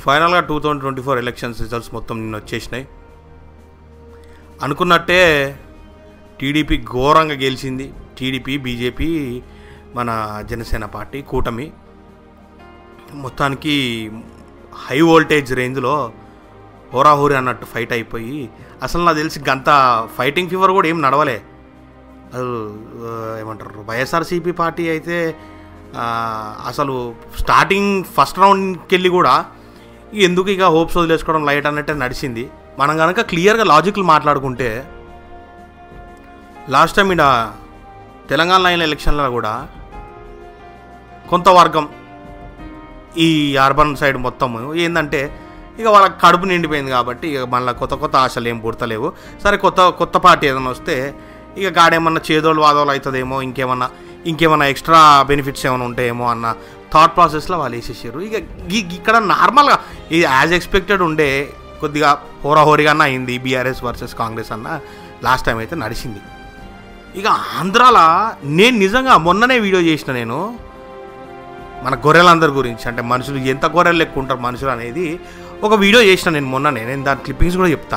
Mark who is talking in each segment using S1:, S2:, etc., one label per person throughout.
S1: ఫైనల్గా 2024 elections results మొత్తం నిన్న వచ్చేసినాయి. అనుకున్నట్టే టీడీపీ ఘోరంగా గెలిచింది. టీడీపీ, బీజేపీ, మన జనసేన పార్టీ కూటమి మొత్తానికి హై వోల్టేజ్ రేంజ్లో హోరాహోరీ అన్నట్టు ఫైట్ అయిపోయి, అసలు నాకు తెలిసి గంత ఫైటింగ్ ఫీవర్ కూడా ఏం నడవలే. అసలు ఏమంటారు, వైఎస్ఆర్సీపీ పార్టీ అయితే అసలు స్టార్టింగ్ ఫస్ట్ రౌండ్కి వెళ్ళి కూడా ఎందుకు ఇక హోప్స్ వదిలేసుకోవడం లైట్ అన్నట్టే నడిచింది. మనం కనుక క్లియర్గా లాజిక్లు మాట్లాడుకుంటే, లాస్ట్ టైం ఇక్కడ తెలంగాణ ఎలక్షన్లో కూడా కొంత వర్గం ఈ అర్బన్ సైడ్ మొత్తం ఏంటంటే ఇక వాళ్ళకి కడుపు నిండిపోయింది కాబట్టి ఇక మళ్ళీ కొత్త ఆశలు ఏం పుడతలేవు. సరే కొత్త పార్టీ ఏదైనా వస్తే ఇక గాడేమన్నా చేదోళ్ళు వాదోళ్ళు అవుతుందేమో, ఇంకేమన్నా ఎక్స్ట్రా బెనిఫిట్స్ ఏమైనా ఉంటాయేమో అన్న థాట్ ప్రాసెస్లో వాళ్ళు వేసేసారు. ఇక ఇక్కడ నార్మల్గా ఇది యాజ్ ఎక్స్పెక్టెడ్ ఉండే కొద్దిగా హోరాహోరీగా అయింది. బీఆర్ఎస్ వర్సెస్ కాంగ్రెస్ అన్న లాస్ట్ టైం అయితే నడిచింది. ఇక ఆంధ్రాలో నేను నిజంగా మొన్ననే వీడియో చేసిన, నేను మన గొర్రెలందరి గురించి, అంటే మనుషులు ఎంత గొర్రెలు లెక్క ఉంటారు మనుషులు అనేది ఒక వీడియో చేసిన నేను మొన్ననే. నేను దాని క్లిప్పింగ్స్ కూడా చెప్తా.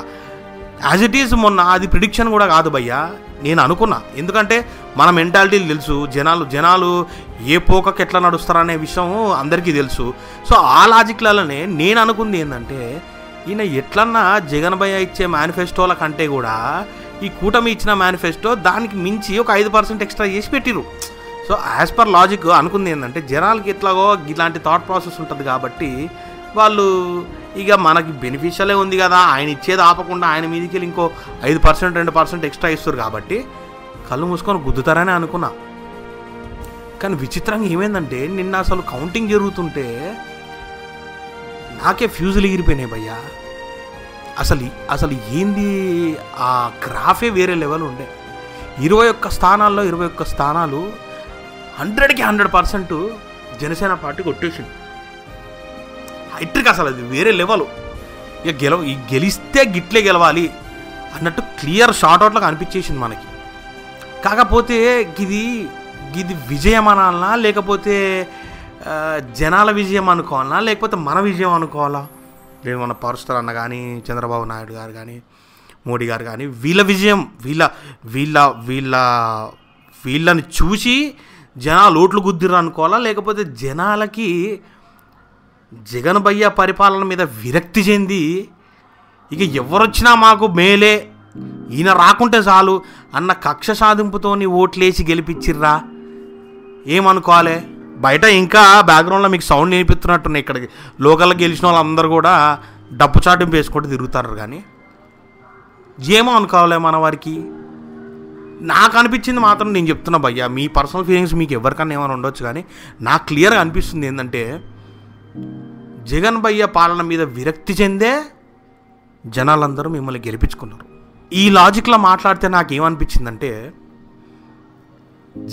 S1: యాజ్ ఇట్ ఈజ్ మొన్న అది ప్రిడిక్షన్ కూడా కాదు భయ్యా, నేను అనుకున్నా. ఎందుకంటే మన మెంటాలిటీలు తెలుసు, జనాలు ఏ పోకకి ఎట్లా నడుస్తారనే విషయం అందరికీ తెలుసు. సో ఆ లాజిక్లలోనే నేను అనుకుంది ఏంటంటే, ఈయన ఎట్లన్నా జగన్ భయ్య ఇచ్చే మేనిఫెస్టోల కంటే కూడా ఈ కూటమి ఇచ్చిన మేనిఫెస్టో దానికి మించి ఒక 5% ఎక్స్ట్రా చేసి పెట్టిరు. సో యాజ్ పర్ లాజిక్ అనుకుంది ఏంటంటే, జనాలకి ఎట్లాగో ఇలాంటి థాట్ ప్రాసెస్ ఉంటుంది కాబట్టి వాళ్ళు ఇక మనకి బెనిఫిషియలే ఉంది కదా, ఆయన ఇచ్చేది ఆపకుండా ఆయన మీదకి వెళ్ళి ఇంకో 5% 2% ఎక్స్ట్రా ఇస్తారు కాబట్టి కళ్ళు మూసుకొని గుద్దుతారని అనుకున్నా. కానీ విచిత్రంగా ఏమైందంటే, నిన్న అసలు కౌంటింగ్ జరుగుతుంటే నాకే ఫ్యూజులు ఎగిరిపోయినాయి భయ్యా. అసలు ఏంది ఆ గ్రాఫే వేరే లెవెల్ ఉండే. 21 స్థానాల్లో 21 స్థానాలు 100కి 100% జనసేన పార్టీ కొట్టేసింది. హైట్రిక్, అసలు అది వేరే లెవెల్. ఇక గెలిస్తే గిట్లే గెలవాలి అన్నట్టు క్లియర్ షార్ట్అవుట్లోకి అనిపించేసింది మనకి. కాకపోతే ఇది విజయం అనాలనా, లేకపోతే జనాల విజయం అనుకోవాలనా, లేకపోతే మన విజయం అనుకోవాలా? లేదు, మన పవర్ అన్న కానీ, చంద్రబాబు నాయుడు గారు కానీ, మోడీ గారు కానీ, వీళ్ళ విజయం, వీళ్ళని చూసి జనాలు ఓట్లు గుద్దిర్రు అనుకోవాలా, లేకపోతే జనాలకి జగన్ భయ్య పరిపాలన మీద విరక్తి చెంది ఇక ఎవరొచ్చినా మాకు మేలే, ఈయన రాకుంటే చాలు అన్న కక్ష సాధింపుతోని ఓట్లేసి గెలిపించిర్రా ఏమనుకోవాలి? బయట ఇంకా బ్యాక్గ్రౌండ్లో మీకు సౌండ్ వినిపిస్తున్నట్టున్నాయి. ఇక్కడికి లోకల్కి గెలిచిన వాళ్ళందరూ కూడా డప్పు చాటింపు వేసుకుంటూ తిరుగుతారు. కానీ ఏమో అనుకోవాలి మన వారికి. నాకు అనిపించింది మాత్రం నేను చెప్తున్నా భయ్యా, మీ పర్సనల్ ఫీలింగ్స్ మీకు ఎవరికన్నా ఏమైనా ఉండొచ్చు, కానీ నాకు క్లియర్గా అనిపిస్తుంది ఏంటంటే, జగన్ భయ్య పాలన మీద విరక్తి చెందే జనాలందరూ మిమ్మల్ని గెలిపించుకున్నారు. ఈ లాజిక్లో మాట్లాడితే నాకేమనిపించిందంటే,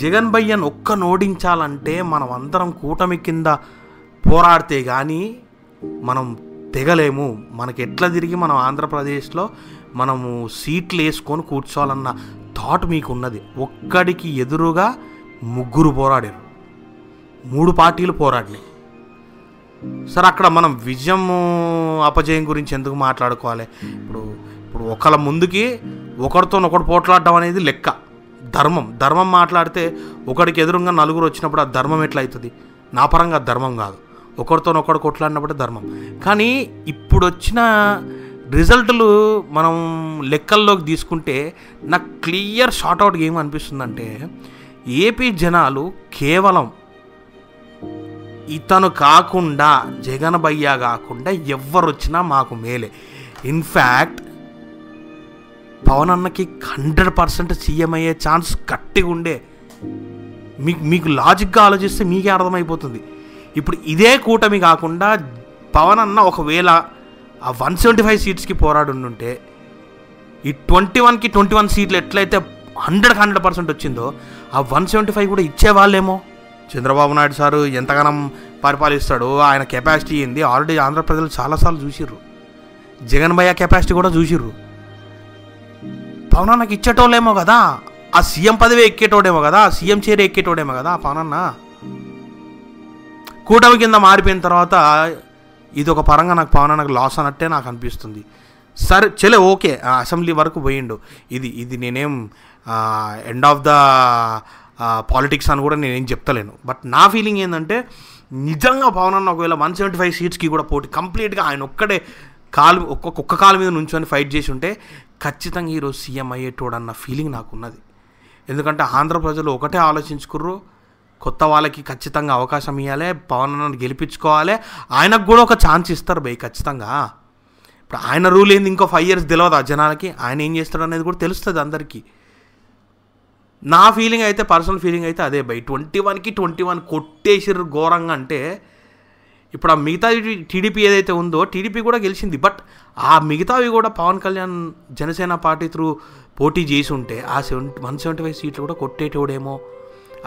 S1: జగన్ భయ్యను ఓడించాలంటే మనం అందరం కూటమి కింద పోరాడితే కానీ మనం తెగలేము. మనకి ఎట్లా తిరిగి మనం ఆంధ్రప్రదేశ్లో మనము సీట్లు వేసుకొని కూర్చోవాలన్న థాట్ మీకు ఉన్నది. ఒక్కడికి ఎదురుగా 3 పోరాడారు, 3 పార్టీలు పోరాడినాయి. సరే, అక్కడ మనం విజయము అపజయం గురించి ఎందుకు మాట్లాడుకోవాలి? ఇప్పుడు ఒకళ్ళ ముందుకి ఒకరితో పోట్లాడడం అనేది లెక్క, ధర్మం మాట్లాడితే ఒకడికి ఎదురుగా 4 వచ్చినప్పుడు ఆ ధర్మం ఎట్లా అవుతుంది? నా పరంగా ధర్మం కాదు, ఒకరితో కొట్లాడినప్పుడు ధర్మం. కానీ ఇప్పుడు వచ్చిన రిజల్టులు మనం లెక్కల్లోకి తీసుకుంటే నాకు క్లియర్ షార్ట్అవుట్ ఏమనిపిస్తుందంటే, ఏపీ జనాలు కేవలం ఇతను కాకుండా, జగన్ భయ్య కాకుండా ఎవరు వచ్చినా మాకు మేలే. ఇన్ఫ్యాక్ట్ పవన్ అన్నకి 100% సీఎం అయ్యే ఛాన్స్ గట్టిగా ఉండే. మీకు లాజిక్గా ఆలోచిస్తే మీకే అర్థమైపోతుంది. ఇప్పుడు ఇదే కూటమి కాకుండా పవన్ అన్న ఒకవేళ ఆ 175 సీట్స్కి పోరాడుంటే, ఈ 21కి 21 సీట్లు ఎట్లయితే 100% వచ్చిందో ఆ 175 కూడా ఇచ్చేవాళ్ళేమో. చంద్రబాబు నాయుడు సారు ఎంతగానం పరిపాలిస్తాడో, ఆయన కెపాసిటీ ఏంది ఆల్రెడీ ఆంధ్ర ప్రజలు చాలాసార్లు చూసిర్రు. జగన్ భయ్య కెపాసిటీ కూడా చూసిర్రు. పవన్ అన్నకి ఇచ్చేటోళ్ళేమో కదా, ఆ సీఎం పదవి ఎక్కేటోడేమో కదా, సీఎం చైర్ ఎక్కేటోడేమో కదా పవన్ అన్న. కూటమి కింద మారిపోయిన తర్వాత ఇది ఒక పరంగా నాకు పవన్ అన్నకు లాస్ అన్నట్టే నాకు అనిపిస్తుంది. సరే చలే ఓకే, అసెంబ్లీ వరకు పోయిండు, ఇది నేనేం ఎండ్ ఆఫ్ ద పాలిటిక్స్ అని కూడా నేనేం చెప్తలేను. బట్ నా ఫీలింగ్ ఏంటంటే నిజంగా పవన్ అన్న ఒకవేళ 175 సీట్స్కి కూడా పోటీ కంప్లీట్గా ఆయన ఒక్కడే ఒక్క కాలు మీద నుంచొని ఫైట్ చేసి ఉంటే ఖచ్చితంగా ఈరోజు సీఎం అయ్యేటోడు అన్న ఫీలింగ్ నాకు ఉన్నది. ఎందుకంటే ఆంధ్ర ప్రజలు ఒకటే ఆలోచించుకుర్రు, కొత్త వాళ్ళకి ఖచ్చితంగా అవకాశం ఇవ్వాలి, పవన్ అన్నని గెలిపించుకోవాలి, ఆయనకు కూడా ఒక ఛాన్స్ ఇస్తారు భయ్ ఖచ్చితంగా. ఇప్పుడు ఆయన రూల్ ఏంది ఇంకో 5 years తెలియదు ఆ జనాలకి, ఆయన ఏం చేస్తాడు అనేది కూడా తెలుస్తుంది అందరికీ. నా ఫీలింగ్ అయితే పర్సనల్ ఫీలింగ్ అయితే అదే భయ్, 21కి 21 కొట్టేసిర్రు ఘోరంగా. అంటే ఇప్పుడు ఆ మిగతా టీడీపీ ఏదైతే ఉందో టీడీపీ కూడా గెలిచింది, బట్ ఆ మిగతావి కూడా పవన్ కళ్యాణ్ జనసేన పార్టీ త్రూ పోటీ చేసి ఉంటే ఆ 175 సీట్లు కూడా కొట్టేటోడేమో,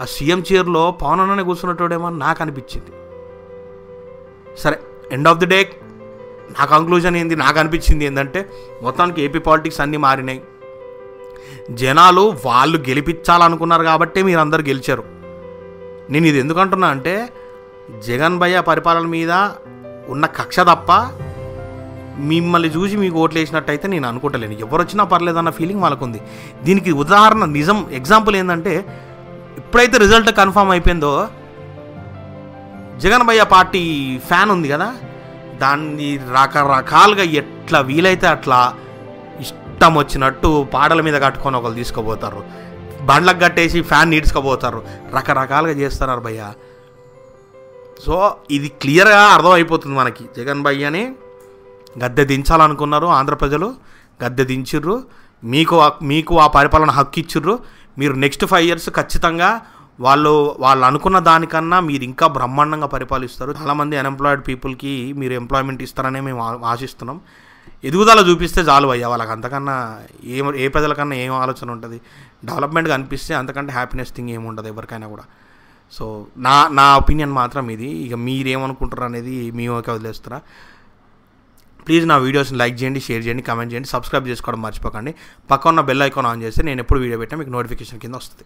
S1: ఆ సీఎం చైర్లో పవన్ అన్ననే కూర్చున్నటోడేమో అని నాకు అనిపించింది. సరే ఎండ్ ఆఫ్ ది డే నా కంక్లూజన్ ఏంది, నాకు అనిపించింది ఏంటంటే మొత్తానికి ఏపీ పాలిటిక్స్ అన్నీ మారినాయి. జనాలు వాళ్ళు గెలిపించాలనుకున్నారు కాబట్టే మీరు అందరు గెలిచారు. నేను ఇది ఎందుకంటున్నా అంటే జగన్ భయ్య పరిపాలన మీద ఉన్న కక్ష తప్ప మిమ్మల్ని చూసి మీకు ఓట్లు వేసినట్టయితే నేను అనుకుంటలేను. ఎవరు వచ్చినా పర్లేదన్న ఫీలింగ్ వాళ్ళకు ఉంది. దీనికి ఉదాహరణ నిజం ఎగ్జాంపుల్ ఏంటంటే ఎప్పుడైతే రిజల్ట్ కన్ఫర్మ్ అయిపోయిందో జగన్ భయ్య పార్టీ ఫ్యాన్ ఉంది కదా, దాన్ని రకరకాలుగా ఎట్లా వీలైతే అట్లా ఇష్టం వచ్చినట్టు పాడల మీద కట్టుకొని ఒకరు తీసుకుపోతారు, బండ్లకు కట్టేసి ఫ్యాన్ నీడ్చుకోపోతారు, రకరకాలుగా చేస్తున్నారు భయ్య. సో ఇది క్లియర్గా అర్థమైపోతుంది మనకి, జగన్ భయ్యని గద్దె దించాలనుకున్నారు ఆంధ్ర ప్రజలు, గద్దె దించిర్రు, మీకు ఆ పరిపాలన హక్కు ఇచ్చిర్రు. మీరు నెక్స్ట్ 5 years ఖచ్చితంగా వాళ్ళు అనుకున్న దానికన్నా మీరు ఇంకా బ్రహ్మాండంగా పరిపాలిస్తారు. చాలామంది అన్ఎంప్లాయిడ్ పీపుల్కి మీరు ఎంప్లాయ్మెంట్ ఇస్తారనే మేము ఆశిస్తున్నాం. ఎదుగుదల చూపిస్తే చాలు అయ్యా వాళ్ళకి, అంతకన్నా ఏ ప్రజలకన్నా ఏం ఆలోచన ఉంటుంది. డెవలప్మెంట్గా అనిపిస్తే అంతకంటే హ్యాపీనెస్ థింగ్ ఏముంటుంది ఎవరికైనా కూడా. సో నా ఒపీనియన్ మాత్రం ఇది. ఇక మీరేమనుకుంటారు అనేది మీ వదిలేస్తారా. ప్లీజ్ నా వీడియోస్ని లైక్ చేయండి, షేర్ చేయండి, కామెంట్ చేయండి, సబ్స్క్రైబ్ చేసుకోవడం మర్చిపోకండి. పక్కన ఉన్న బెల్ ఐకాన్ ఆన్ చేస్తే నేను ఎప్పుడు వీడియో పెట్టినా మీకు నోటిఫికేషన్ కింద వస్తుంది.